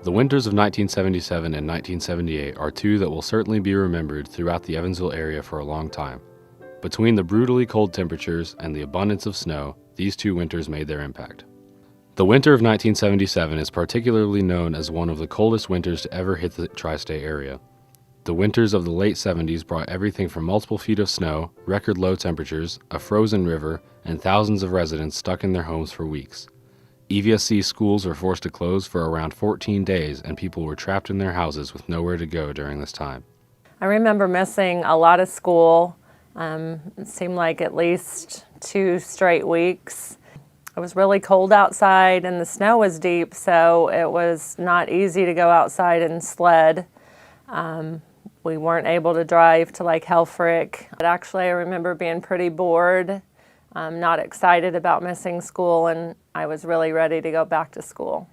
The winters of 1977 and 1978 are two that will certainly be remembered throughout the Evansville area for a long time. Between the brutally cold temperatures and the abundance of snow, these two winters made their impact. The winter of 1977 is particularly known as one of the coldest winters to ever hit the tri-state area. The winters of the late 70s brought everything from multiple feet of snow, record low temperatures, a frozen river, and thousands of residents stuck in their homes for weeks. EVSC schools were forced to close for around 14 days, and people were trapped in their houses with nowhere to go during this time. I remember missing a lot of school. It seemed like at least 2 straight weeks. It was really cold outside and the snow was deep, so it was not easy to go outside and sled. We weren't able to drive to Lake Helfrich. But actually, I remember being pretty bored, not excited about missing school, and I was really ready to go back to school.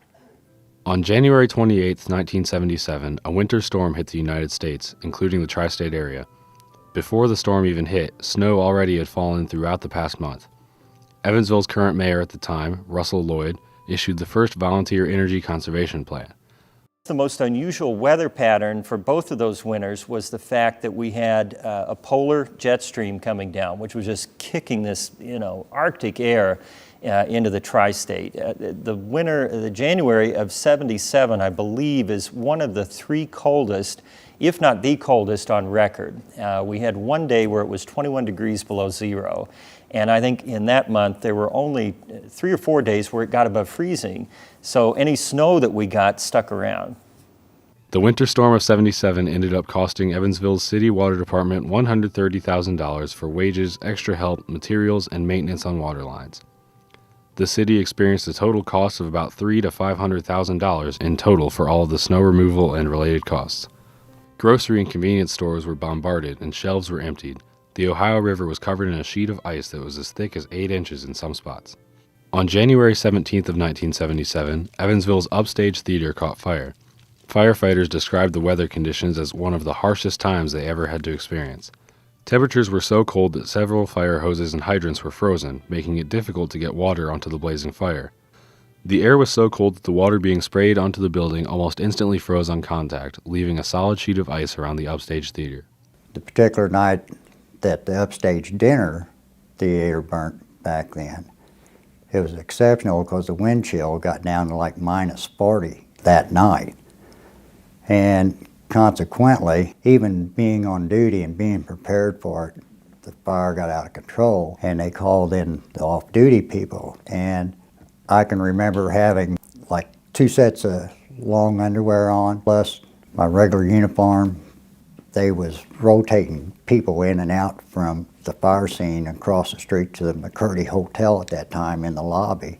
On January 28, 1977, a winter storm hit the United States, including the tri-state area. Before the storm even hit, snow already had fallen throughout the past month. Evansville's current mayor at the time, Russell Lloyd, issued the first volunteer energy conservation plan. The most unusual weather pattern for both of those winters was the fact that we had a polar jet stream coming down, which was just kicking this, Arctic air into the tri-state. The January of '77, I believe, is one of the 3 coldest, if not the coldest, on record. We had one day where it was 21 degrees below zero. And I think in that month there were only 3 or 4 days where it got above freezing. So any snow that we got stuck around. The winter storm of '77 ended up costing Evansville's city water department $130,000 for wages, extra help, materials, and maintenance on water lines. The city experienced a total cost of about $300,000 to $500,000 in total for all of the snow removal and related costs. Grocery and convenience stores were bombarded and shelves were emptied. The Ohio River was covered in a sheet of ice that was as thick as 8 inches in some spots. On January 17th of 1977, Evansville's Upstage Theater caught fire. Firefighters described the weather conditions as one of the harshest times they ever had to experience. Temperatures were so cold that several fire hoses and hydrants were frozen, making it difficult to get water onto the blazing fire. The air was so cold that the water being sprayed onto the building almost instantly froze on contact, leaving a solid sheet of ice around the Upstage Theater. The particular night that the Upstage Dinner Theater burnt back then, it was exceptional because the wind chill got down to like -40 that night. And consequently, even being on duty and being prepared for it, the fire got out of control and they called in the off-duty people. And I can remember having like 2 sets of long underwear on, plus my regular uniform. They was rotating people in and out from the fire scene across the street to the McCurdy Hotel at that time in the lobby.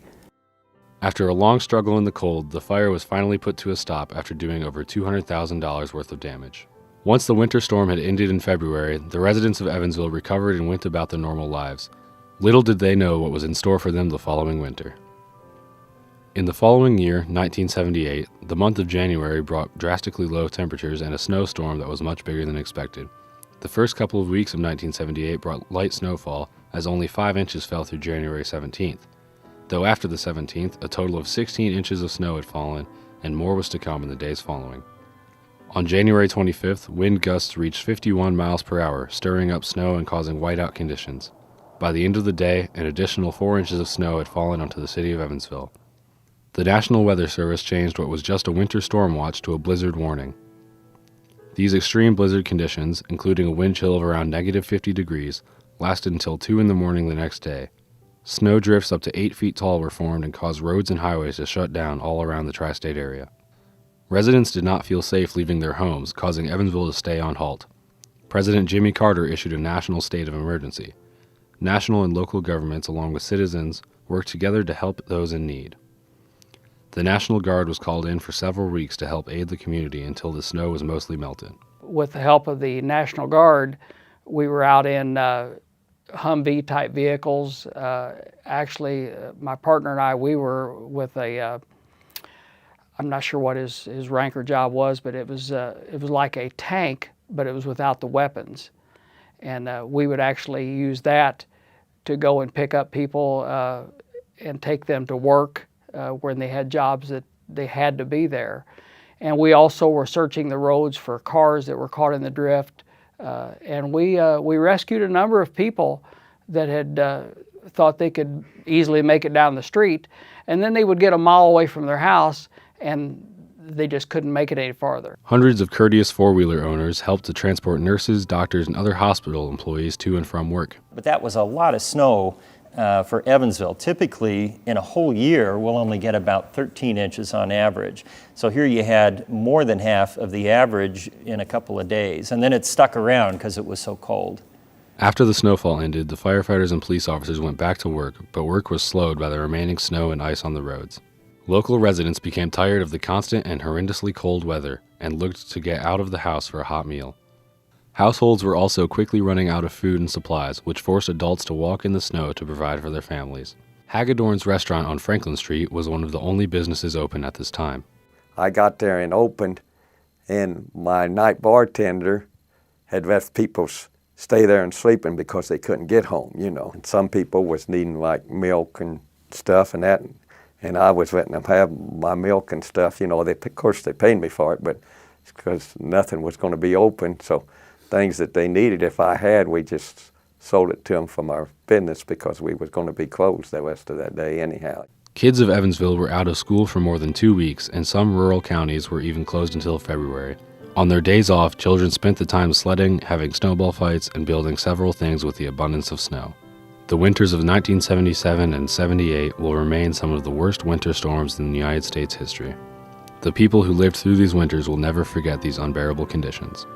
After a long struggle in the cold, the fire was finally put to a stop after doing over $200,000 worth of damage. Once the winter storm had ended in February, the residents of Evansville recovered and went about their normal lives. Little did they know what was in store for them the following winter. In the following year, 1978, the month of January brought drastically low temperatures and a snowstorm that was much bigger than expected. The first couple of weeks of 1978 brought light snowfall, as only 5 inches fell through January 17th. Though after the 17th, a total of 16 inches of snow had fallen, and more was to come in the days following. On January 25th, wind gusts reached 51 miles per hour, stirring up snow and causing whiteout conditions. By the end of the day, an additional 4 inches of snow had fallen onto the city of Evansville. The National Weather Service changed what was just a winter storm watch to a blizzard warning. These extreme blizzard conditions, including a wind chill of around -50 degrees, lasted until 2 in the morning the next day. Snow drifts up to 8 feet tall were formed and caused roads and highways to shut down all around the tri-state area. Residents did not feel safe leaving their homes, causing Evansville to stay on halt. President Jimmy Carter issued a national state of emergency. National and local governments, along with citizens, worked together to help those in need. The National Guard was called in for several weeks to help aid the community until the snow was mostly melted. With the help of the National Guard, we were out in Humvee type vehicles. Actually, my partner and I, we were with a, I'm not sure what his rank or job was, but it was like a tank, but it was without the weapons. And we would actually use that to go and pick up people and take them to work when they had jobs that they had to be there. And we also were searching the roads for cars that were caught in the drift. And we rescued a number of people that had thought they could easily make it down the street. And then they would get a mile away from their house and they just couldn't make it any farther. Hundreds of courteous four-wheeler owners helped to transport nurses, doctors, and other hospital employees to and from work. But that was a lot of snow for Evansville. Typically, in a whole year, we'll only get about 13 inches on average. So here you had more than half of the average in a couple of days. And then it stuck around because it was so cold. After the snowfall ended, the firefighters and police officers went back to work, but work was slowed by the remaining snow and ice on the roads. Local residents became tired of the constant and horrendously cold weather and looked to get out of the house for a hot meal. Households were also quickly running out of food and supplies, which forced adults to walk in the snow to provide for their families. Hagedorn's restaurant on Franklin Street was one of the only businesses open at this time. I got there and opened, and my night bartender had left people stay there and sleeping because they couldn't get home, you know. And some people was needing like milk and stuff and that, and I was letting them have my milk and stuff, you know. Of course they paid me for it, but it's because nothing was going to be open, so things that they needed, if I had, we just sold it to them from our business because we was going to be closed the rest of that day anyhow. Kids of Evansville were out of school for more than 2 weeks, and some rural counties were even closed until February. On their days off, children spent the time sledding, having snowball fights, and building several things with the abundance of snow. The winters of 1977 and 78 will remain some of the worst winter storms in the United States history. The people who lived through these winters will never forget these unbearable conditions.